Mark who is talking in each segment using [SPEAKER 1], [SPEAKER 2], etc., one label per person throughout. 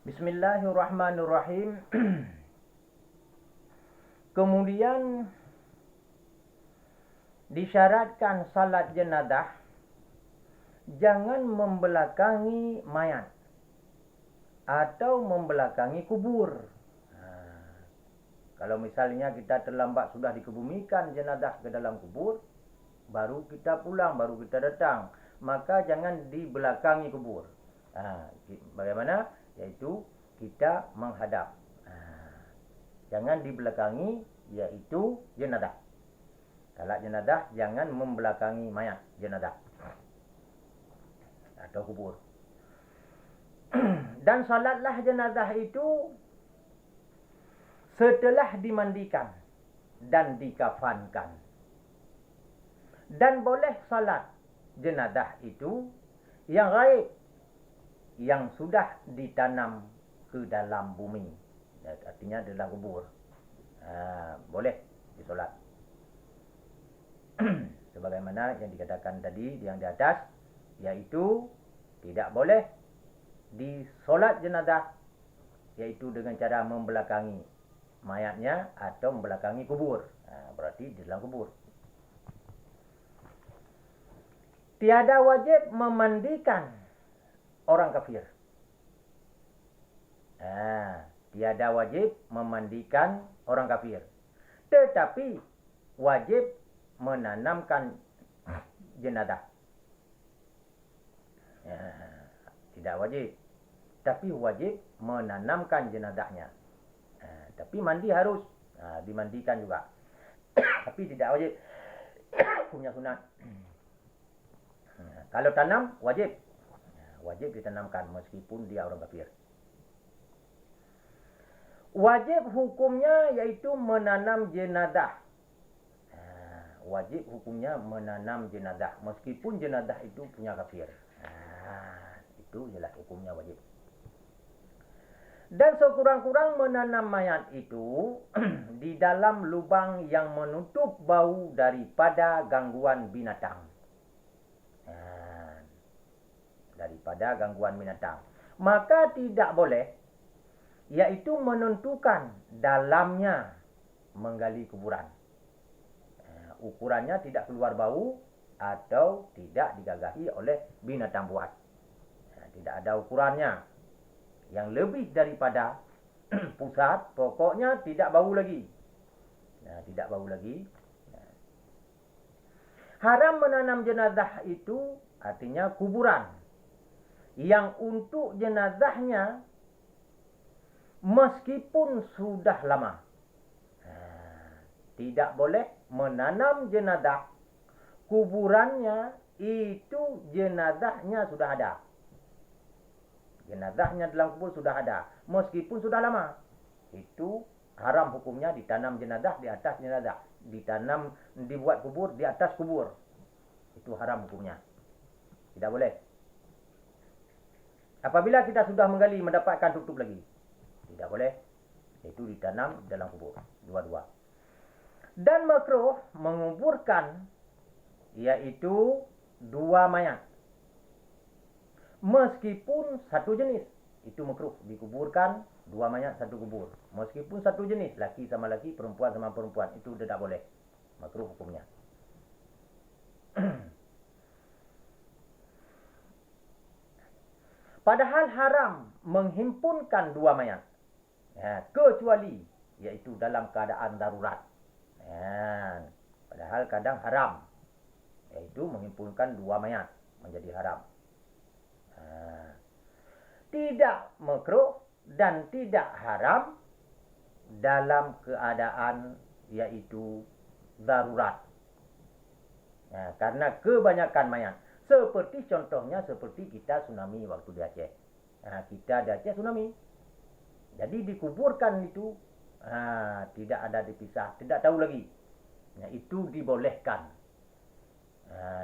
[SPEAKER 1] Bismillahirrahmanirrahim. Kemudian disyaratkan salat jenazah jangan membelakangi mayat atau membelakangi kubur. Kalau misalnya kita terlambat sudah dikebumikan jenazah ke dalam kubur, baru kita pulang, baru kita datang, maka jangan dibelakangi kubur. Bagaimana? Yaitu kita menghadap. Jangan dibelakangi, yaitu jenazah. Salat jenazah jangan membelakangi mayat jenazah atau kubur. Dan salatlah jenazah itu setelah dimandikan dan dikafankan. Dan boleh salat jenazah itu yang gaib, yang sudah ditanam ke dalam bumi, artinya dalam kubur. Boleh disolat. Sebagaimana yang dikatakan tadi yang di atas, yaitu tidak boleh disolat jenazah, yaitu dengan cara membelakangi mayatnya atau membelakangi kubur. Berarti di dalam kubur. Tiada wajib memandikan orang kafir. Tiada wajib memandikan orang kafir. Tetapi wajib menanamkan jenazah. Tidak wajib, tapi wajib menanamkan jenazahnya. Tapi mandi harus, dimandikan juga. Tapi tidak wajib. Hukumnya sunat. Kalau tanam wajib. Wajib ditanamkan meskipun dia orang kafir. Wajib hukumnya yaitu menanam jenazah. Wajib hukumnya menanam jenazah meskipun jenazah itu punya kafir. Itu jelas hukumnya wajib. Dan sekurang-kurang menanam mayat itu di dalam lubang yang menutup bau daripada gangguan binatang. Daripada gangguan binatang. Maka tidak boleh, yaitu menentukan dalamnya menggali kuburan. Ukurannya tidak keluar bau atau tidak digagahi oleh binatang buas. Tidak ada ukurannya. Yang lebih daripada pusat, pokoknya tidak bau lagi. Tidak bau lagi. Haram menanam jenazah itu artinya kuburan yang untuk jenazahnya meskipun sudah lama. Tidak boleh menanam jenazah kuburannya itu jenazahnya sudah ada. Jenazahnya dalam kubur sudah ada meskipun sudah lama. Itu haram hukumnya ditanam jenazah di atas jenazah. Ditanam, dibuat kubur di atas kubur. Itu haram hukumnya. Tidak boleh. Apabila kita sudah menggali mendapatkan tutup lagi, tidak boleh. Itu ditanam dalam kubur. Dua-dua. Dan makruh menguburkan yaitu dua mayat. Meskipun satu jenis. Itu makruh. Dikuburkan dua mayat satu kubur. Meskipun satu jenis. Laki sama laki, perempuan sama perempuan. Itu tidak boleh. Makruh hukumnya. Padahal haram menghimpunkan dua mayat. Kecuali yaitu dalam keadaan darurat. Padahal kadang haram. Yaitu menghimpunkan dua mayat. Menjadi haram. Tidak makruh dan tidak haram dalam keadaan yaitu darurat. Karena kebanyakan mayat. Seperti contohnya seperti kita tsunami waktu di Aceh. Kita di Aceh tsunami. Jadi dikuburkan itu tidak ada dipisah, tidak tahu lagi. Itu dibolehkan.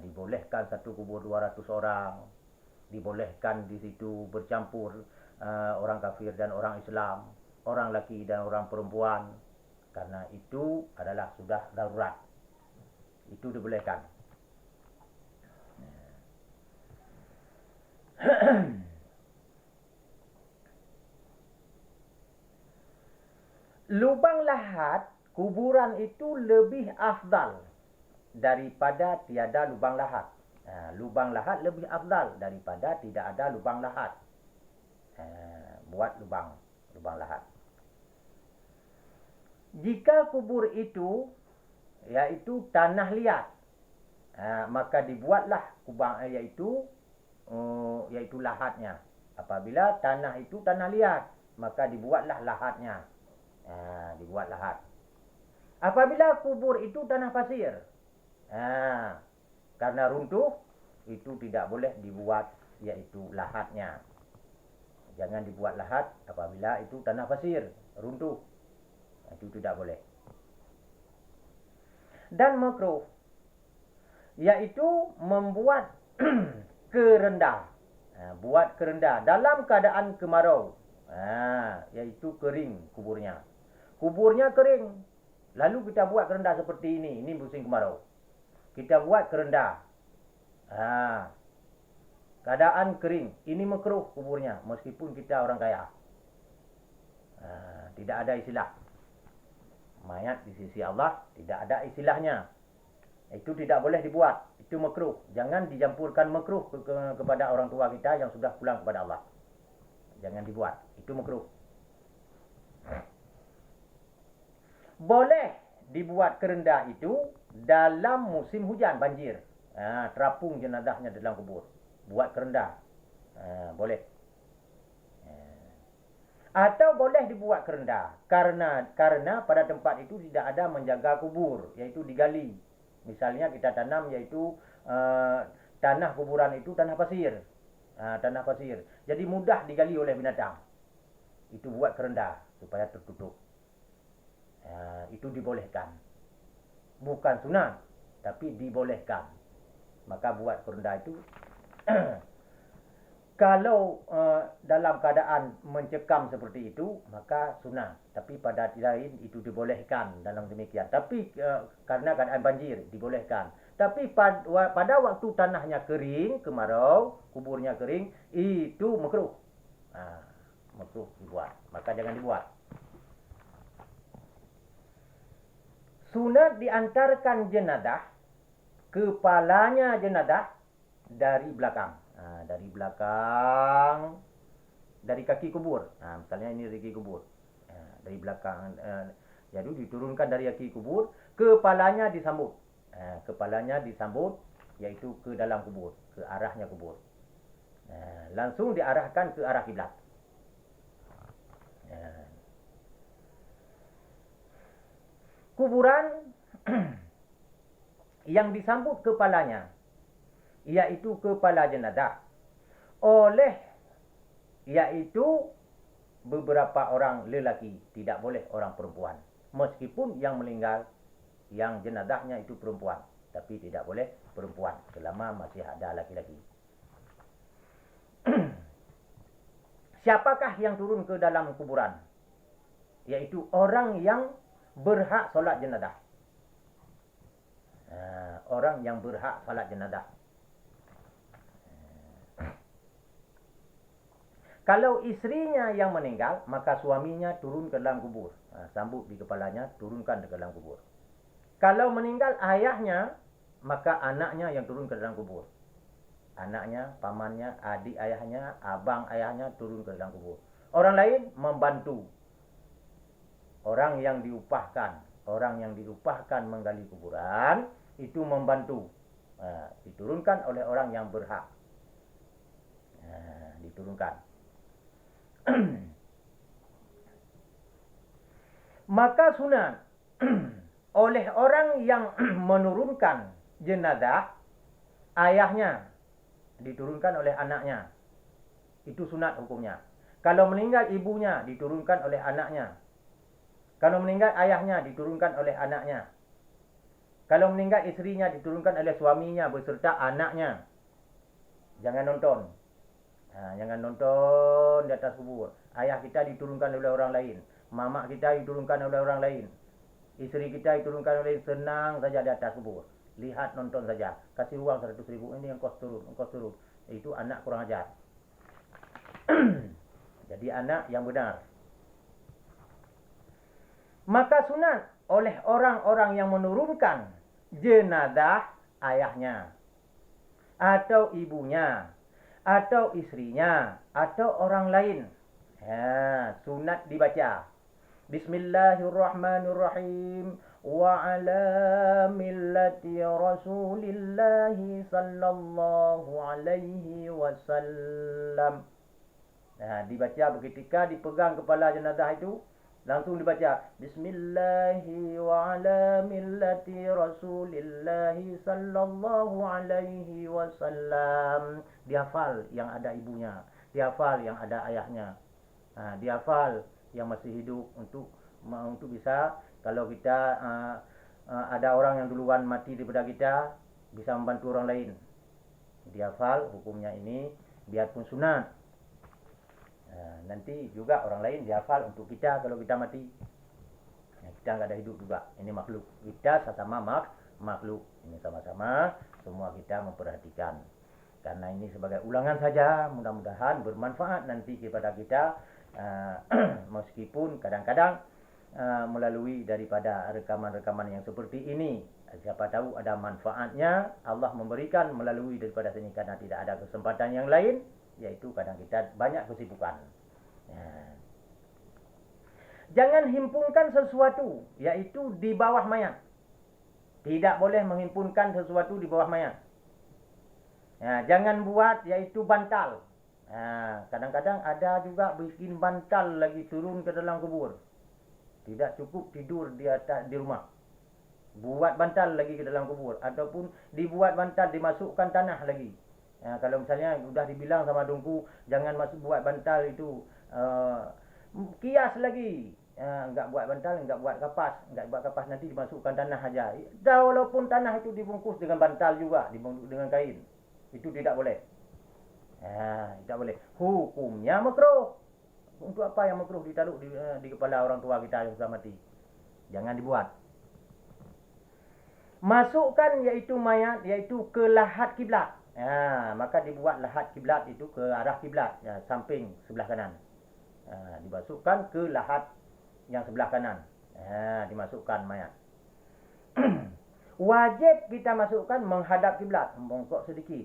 [SPEAKER 1] Dibolehkan satu kubur 200 orang. Dibolehkan di situ bercampur orang kafir dan orang Islam, orang laki dan orang perempuan. Karena itu adalah sudah darurat. Itu dibolehkan. lubang lahat, kuburan itu lebih afdal daripada tiada lubang lahat. Lubang lahat lebih afdal daripada tidak ada lubang lahat. Buat lubang lahat. Jika kubur itu yaitu tanah liat, maka dibuatlah kubang yaitu lahatnya. Apabila tanah itu tanah liat, maka dibuatlah lahatnya. Dibuat lahat. Apabila kubur itu tanah pasir, karena runtuh, itu tidak boleh dibuat yaitu lahatnya. Jangan dibuat lahat apabila itu tanah pasir, runtuh. Itu tidak boleh. Dan makruh, yaitu membuat kerendah. Buat kerendah dalam keadaan kemarau. Yaitu kering kuburnya. Kuburnya kering. Lalu kita buat kerendah seperti ini. Ini musim kemarau. Kita buat kerendah. Keadaan kering. Ini makruh kuburnya. Meskipun kita orang kaya. Tidak ada istilah. Mayat di sisi Allah tidak ada istilahnya. Itu tidak boleh dibuat. Itu makruh. Jangan dicampurkan makruh kepada orang tua kita yang sudah pulang kepada Allah. Jangan dibuat. Itu makruh. Boleh dibuat kerendah itu dalam musim hujan, banjir. Terapung jenazahnya dalam kubur. Buat kerendah. Boleh. Atau boleh dibuat kerendah karena pada tempat itu tidak ada menjaga kubur, yaitu digali. Misalnya kita tanam yaitu tanah kuburan itu tanah pasir. Tanah pasir. Jadi mudah digali oleh binatang. Itu buat kerendah supaya tertutup. Itu dibolehkan. Bukan sunat, tapi dibolehkan. Maka buat kerendah itu kalau dalam keadaan mencekam seperti itu, maka sunat. Tapi pada lain itu dibolehkan dalam demikian. Tapi karena keadaan banjir, dibolehkan. Tapi pada waktu tanahnya kering, kemarau, kuburnya kering, itu makruh. Makruh dibuat. Maka jangan dibuat. Sunat diantarkan jenazah, kepalanya jenazah dari belakang. Dari belakang, dari kaki kubur. Misalnya ini dari kaki kubur. Dari belakang. Jadi diturunkan dari kaki kubur, kepalanya disambut. Kepalanya disambut, yaitu ke dalam kubur, ke arahnya kubur. Langsung diarahkan ke arah kiblat. Kuburan yang disambut kepalanya, yaitu kepala jenazah, oleh yaitu beberapa orang lelaki, tidak boleh orang perempuan. Meskipun yang meninggal, yang jenazahnya itu perempuan, tapi tidak boleh perempuan selama masih ada laki-laki. Siapakah yang turun ke dalam kuburan? Yaitu orang yang berhak solat jenazah. Orang yang berhak solat jenazah. Kalau istrinya yang meninggal, maka suaminya turun ke dalam kubur. Sambut di kepalanya, turunkan ke dalam kubur. Kalau meninggal ayahnya, maka anaknya yang turun ke dalam kubur. Anaknya, pamannya, adik ayahnya, abang ayahnya turun ke dalam kubur. Orang lain membantu. Orang yang diupahkan menggali kuburan, itu membantu. Diturunkan oleh orang yang berhak. Diturunkan. Maka sunat oleh orang yang menurunkan jenazah, ayahnya diturunkan oleh anaknya. Itu sunat hukumnya. Kalau meninggal ibunya, diturunkan oleh anaknya. Kalau meninggal ayahnya, diturunkan oleh anaknya. Kalau meninggal istrinya, diturunkan oleh suaminya beserta anaknya. Jangan nonton. Jangan nonton di atas kubur. Ayah kita diturunkan oleh orang lain. Mamak kita diturunkan oleh orang lain. Isteri kita diturunkan oleh senang saja di atas kubur. Lihat, nonton saja. Kasih uang 100.000. Ini yang kos turun. Itu anak kurang ajar. Jadi anak yang benar. Maka sunat oleh orang-orang yang menurunkan jenazah ayahnya, atau ibunya, atau istrinya, atau orang lain. Sunat dibaca. Bismillahirrahmanirrahim. Wa ala millati Rasulillahi sallallahu alaihi wasallam. Dibaca ketika dipegang kepala jenazah itu, langsung dibaca Bismillahi wa ala millati Rasulillahi sallallahu alaihi wasallam. Dihafal yang ada ibunya, dihafal yang ada ayahnya, dihafal yang masih hidup untuk bisa, kalau kita ada orang yang duluan mati daripada kita, bisa membantu orang lain. Dihafal hukumnya ini, biarpun sunat. Nanti juga orang lain dihafal untuk kita kalau kita mati. Kita nggak ada hidup juga. Ini makhluk. Kita sesama makhluk. Ini sama-sama semua kita memperhatikan. Karena ini sebagai ulangan saja, mudah-mudahan bermanfaat nanti kepada kita. Meskipun kadang-kadang melalui daripada rekaman-rekaman yang seperti ini, siapa tahu ada manfaatnya. Allah memberikan melalui daripada sini, karena tidak ada kesempatan yang lain, yaitu kadang kita banyak kesibukan. Jangan himpunkan sesuatu yaitu di bawah mayat. Tidak boleh menghimpunkan sesuatu di bawah mayat. Jangan buat yaitu bantal. Kadang-kadang ada juga bikin bantal lagi turun ke dalam kubur. Tidak cukup tidur di atas di rumah, buat bantal lagi ke dalam kubur, ataupun dibuat bantal dimasukkan tanah lagi. Kalau misalnya sudah dibilang sama dongku jangan masuk buat bantal itu, kias lagi, enggak buat bantal, enggak buat kapas, nanti dimasukkan tanah aja. Walaupun tanah itu dibungkus dengan bantal juga, dibungkus dengan kain, itu tidak boleh. Tidak boleh. Hukumnya makruh. Untuk apa yang makruh ditaruh di kepala orang tua kita yang sudah mati? Jangan dibuat. Masukkan yaitu mayat yaitu ke lahat kiblat. Maka dibuat lahat kiblat itu ke arah kiblat, samping sebelah kanan. Dimasukkan ke lahat yang sebelah kanan. Dimasukkan mayat. Wajib kita masukkan menghadap kiblat, membongkok sedikit.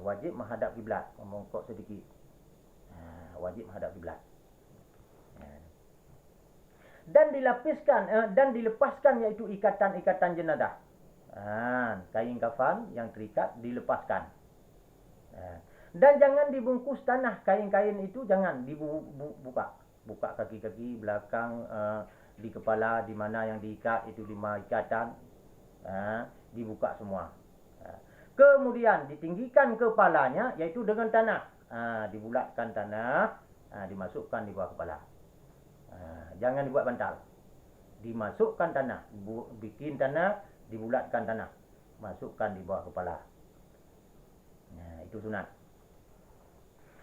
[SPEAKER 1] Wajib menghadap kiblat, membongkok sedikit. Wajib menghadap kiblat. Dan dilepaskan yaitu ikatan-ikatan jenazah. Kain kafan yang terikat dilepaskan. Dan jangan dibungkus tanah, kain-kain itu jangan dibuka. Buka kaki-kaki belakang, di kepala, di mana yang diikat itu 5 ikatan, dibuka semua. Kemudian ditinggikan kepalanya yaitu dengan tanah. Dibulatkan tanah, dimasukkan di bawah kepala. Jangan dibuat bantal. Dimasukkan tanah, bikin tanah, dibulatkan tanah, masukkan di bawah kepala. Itu sunat.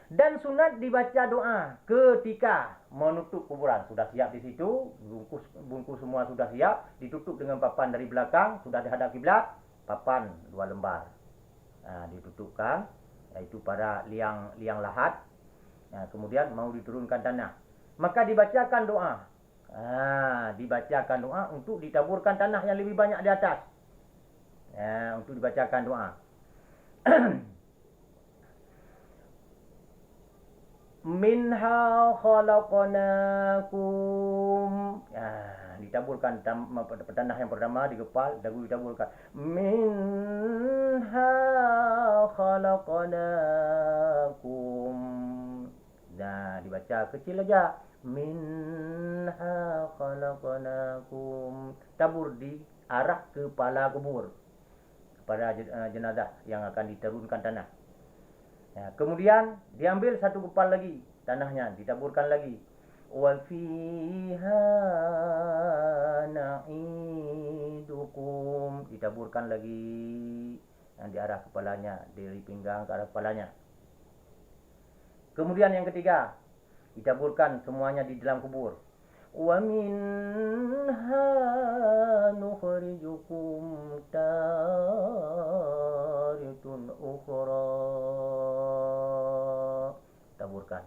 [SPEAKER 1] Dan sunat dibaca doa ketika menutup kuburan. Sudah siap di situ, bungkus semua sudah siap, ditutup dengan papan dari belakang, sudah dihadap kiblat, papan 2 lembar. Ditutupkan, yaitu pada liang lahat. Kemudian mau diturunkan tanah, maka dibacakan doa. Dibacakan doa untuk ditaburkan tanah yang lebih banyak di atas. Untuk dibacakan doa. Minha khalaqnakum. Ditaburkan tanah yang pertama di kepal, dagu ditaburkan. Minha khalaqnakum. Dibaca kecil aja. Minha khalaqnakum. Tabur di arah kepala kubur, kepada jenazah yang akan diturunkan tanah. Kemudian diambil satu kepal lagi, tanahnya ditaburkan lagi. Wa fiha na'idukum. Ditaburkan lagi yang di arah kepalanya, dari pinggang ke arah kepalanya. Kemudian yang ketiga, ditaburkan semuanya di dalam kubur. Wa minha nukhrijukum taritun ukhra. Taburkan.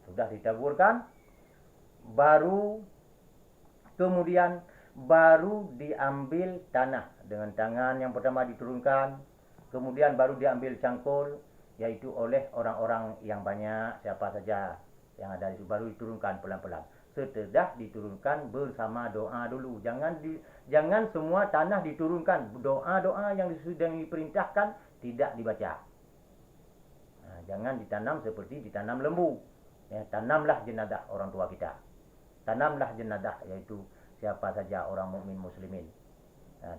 [SPEAKER 1] Sudah ditaburkan, baru kemudian baru diambil tanah dengan tangan yang pertama diturunkan, kemudian baru diambil cangkul, yaitu oleh orang-orang yang banyak, siapa saja yang ada itu, baru diturunkan pelan-pelan. Setelah diturunkan bersama doa dulu. Jangan semua tanah diturunkan. Doa-doa yang sudah diperintahkan tidak dibaca. Jangan ditanam seperti ditanam lembu. Ya, tanamlah jenazah orang tua kita. Tanamlah jenazah, yaitu siapa saja orang mukmin muslimin.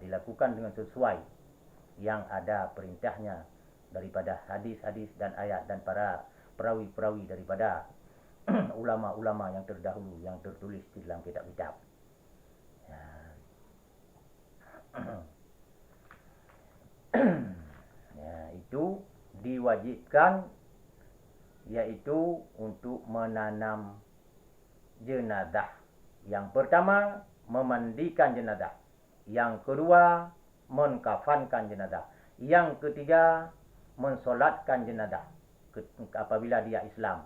[SPEAKER 1] Dilakukan dengan sesuai yang ada perintahnya daripada hadis-hadis dan ayat dan para perawi-perawi daripada ulama-ulama yang terdahulu yang tertulis di dalam kitab-kitab. Itu diwajibkan, yaitu untuk menanam jenazah. Yang pertama, memandikan jenazah. Yang kedua, mengkafankan jenazah. Yang ketiga, mensolatkan jenazah apabila dia Islam.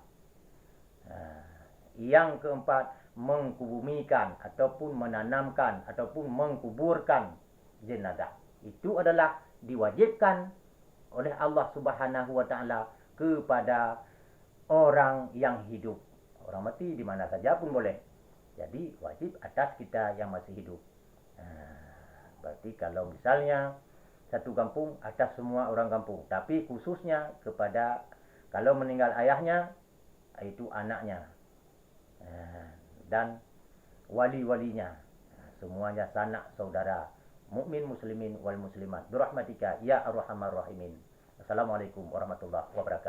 [SPEAKER 1] Yang keempat, mengkubumikan ataupun menanamkan ataupun mengkuburkan jenazah. Itu adalah diwajibkan oleh Allah Subhanahu wa taala kepada orang yang hidup. Orang mati di mana saja pun boleh. Jadi wajib atas kita yang masih hidup. Berarti kalau misalnya satu kampung atas semua orang kampung, tapi khususnya kepada kalau meninggal ayahnya, itu anaknya dan wali-walinya, semuanya sanak saudara, mukmin muslimin wal muslimat, birahmatika ya arhamar rahimin. Assalamualaikum warahmatullahi wabarakatuh.